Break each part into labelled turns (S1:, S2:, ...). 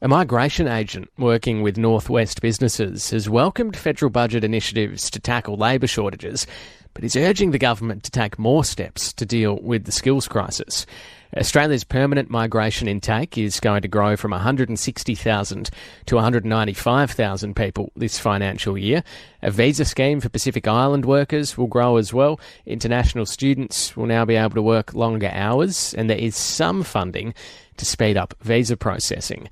S1: A migration agent working with Northwest businesses has welcomed federal budget initiatives to tackle labour shortages, but is urging the government to take more steps to deal with the skills crisis. Australia's permanent migration intake is going to grow from 160,000 to 195,000 people this financial year. A visa scheme for Pacific Island workers will grow as well. International students will now be able to work longer hours, and there is some funding to speed up visa processing.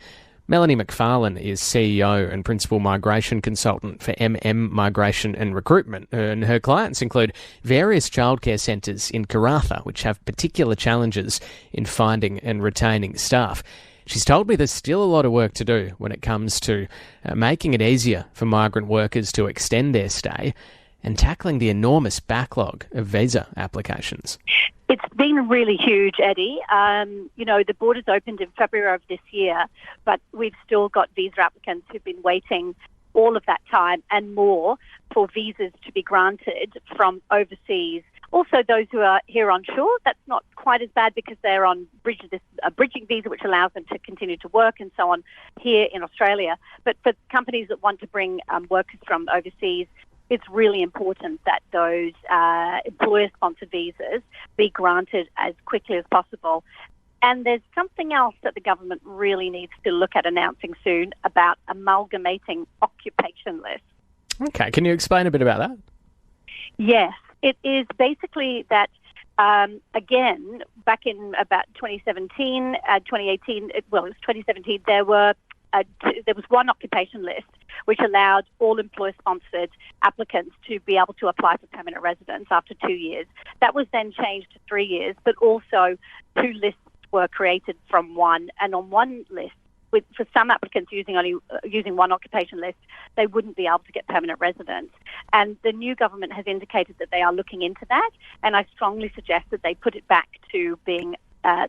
S1: Melanie McFarlane is CEO and Principal Migration Consultant for Migration and Recruitment, and her clients include various childcare centres in Karratha, which have particular challenges in finding and retaining staff. She's told me there's still a lot of work to do when it comes to making it easier for migrant workers to extend their stay and tackling the enormous backlog of visa applications.
S2: It's been really huge, Eddie. The borders opened in February of this year, but we've still got visa applicants who've been waiting all of that time and more for visas to be granted from overseas. Also, those who are here on shore, that's not quite as bad because they're on a bridging visa, which allows them to continue to work and so on here in Australia. But for companies that want to bring workers from overseas, it's really important that those employer-sponsored visas be granted as quickly as possible. And there's something else that the government really needs to look at announcing soon about amalgamating occupation lists.
S1: Okay, can you explain a bit about that?
S2: Yes, it is basically that, again, back in about 2017, 2018, it was 2017, there was one occupation list which allowed all employer-sponsored applicants to be able to apply for permanent residence after 2 years. That was then changed to 3 years, but also 2 lists were created from one. And on one list, for some applicants using one occupation list, they wouldn't be able to get permanent residence. And the new government has indicated that they are looking into that, and I strongly suggest that they put it back to being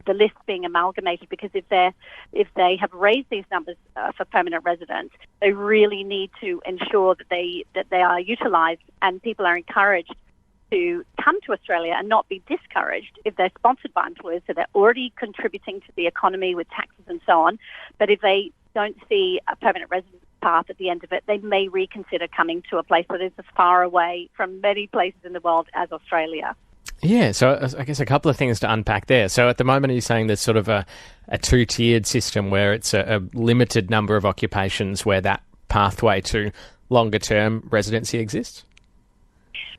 S2: the list being amalgamated, because if they have raised these numbers for permanent residents, they really need to ensure that they are utilised and people are encouraged to come to Australia and not be discouraged if they're sponsored by employers, so they're already contributing to the economy with taxes and so on. But if they don't see a permanent residence path at the end of it, they may reconsider coming to a place that is as far away from many places in the world as Australia.
S1: Yeah, so I guess a couple of things to unpack there. So at the moment, you're saying there's sort of a two-tiered system where it's a limited number of occupations where that pathway to longer-term residency exists?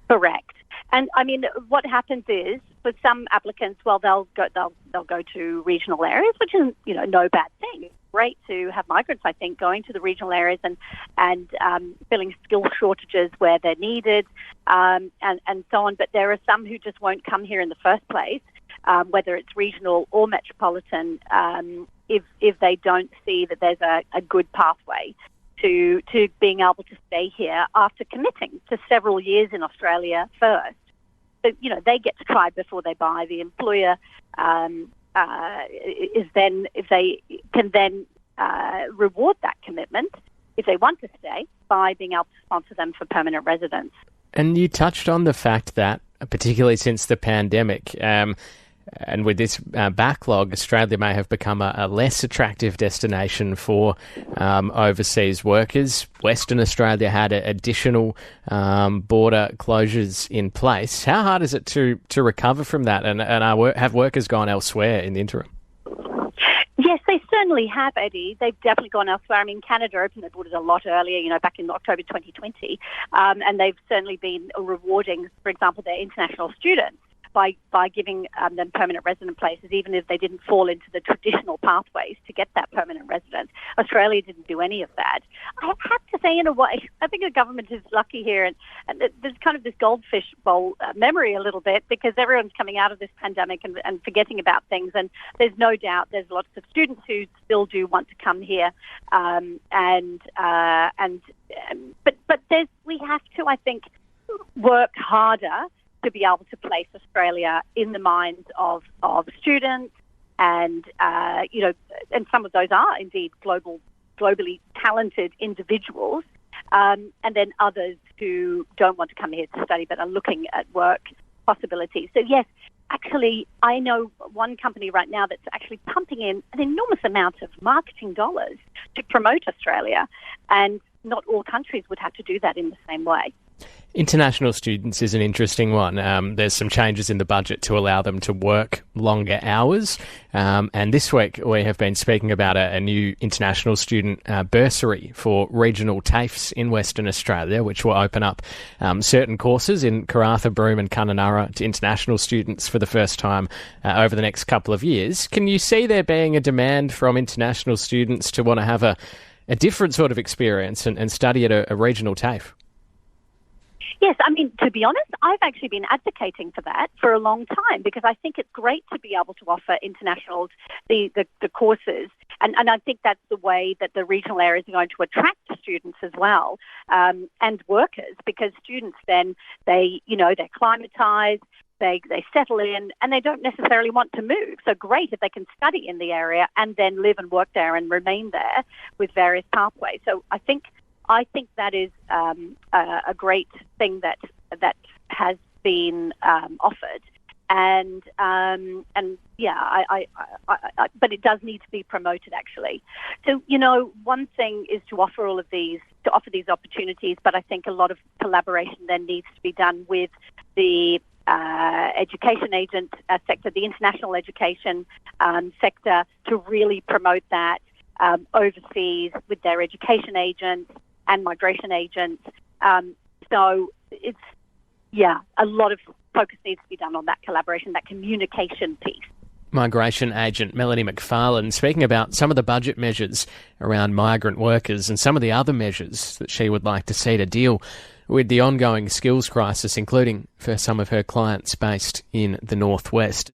S2: Correct. And I mean, what happens is, for some applicants, well, they'll go to regional areas, which is no bad thing. Great to have migrants, I think, going to the regional areas and filling skill shortages where they're needed, and so on. But there are some who just won't come here in the first place, whether it's regional or metropolitan, if they don't see that there's a good pathway to being able to stay here after committing to several years in Australia first. So, they get to try before they buy. The employer is then, if they can then reward that commitment, if they want to stay, by being able to sponsor them for permanent residence.
S1: And you touched on the fact that, particularly since the pandemic, and with this backlog, Australia may have become a less attractive destination for overseas workers. Western Australia had additional border closures in place. How hard is it to recover from that? And have workers gone elsewhere in the interim?
S2: Yes, they certainly have, Eddie. They've definitely gone elsewhere. I mean, Canada opened their borders a lot earlier, back in October 2020, and they've certainly been rewarding, for example, their international students by giving them permanent resident places, even if they didn't fall into the traditional pathways to get that permanent residence. Australia didn't do any of that. I have to say, in a way, I think the government is lucky here, and there's kind of this goldfish bowl memory a little bit, because everyone's coming out of this pandemic and forgetting about things, and there's no doubt there's lots of students who still do want to come here, but we have to, I think, work harder to be able to place Australia in the minds of students, and and some of those are indeed globally talented individuals, and then others who don't want to come here to study but are looking at work possibilities. So yes, actually, I know one company right now that's actually pumping in an enormous amount of marketing dollars to promote Australia. And not all countries would have to do that in the same way.
S1: International students is an interesting one. There's some changes in the budget to allow them to work longer hours. And this week we have been speaking about a new international student bursary for regional TAFEs in Western Australia, which will open up certain courses in Karratha, Broome and Kununurra to international students for the first time over the next couple of years. Can you see there being a demand from international students to want to have a different sort of experience and study at a regional TAFE?
S2: Yes, I mean, to be honest, I've actually been advocating for that for a long time because I think it's great to be able to offer internationals the courses. And I think that's the way that the regional areas are going to attract students as well, and workers, because students then, they're climatised, they settle in, and they don't necessarily want to move. So great if they can study in the area and then live and work there and remain there with various pathways. So I think that is a great thing that has been offered, but it does need to be promoted actually. So one thing is to offer these opportunities, but I think a lot of collaboration then needs to be done with the education agent sector, the international education sector, to really promote that overseas with their education agents and migration agents. So it's, a lot of focus needs to be done on that collaboration, that communication piece.
S1: Migration agent Melanie McFarlane speaking about some of the budget measures around migrant workers and some of the other measures that she would like to see to deal with the ongoing skills crisis, including for some of her clients based in the Northwest.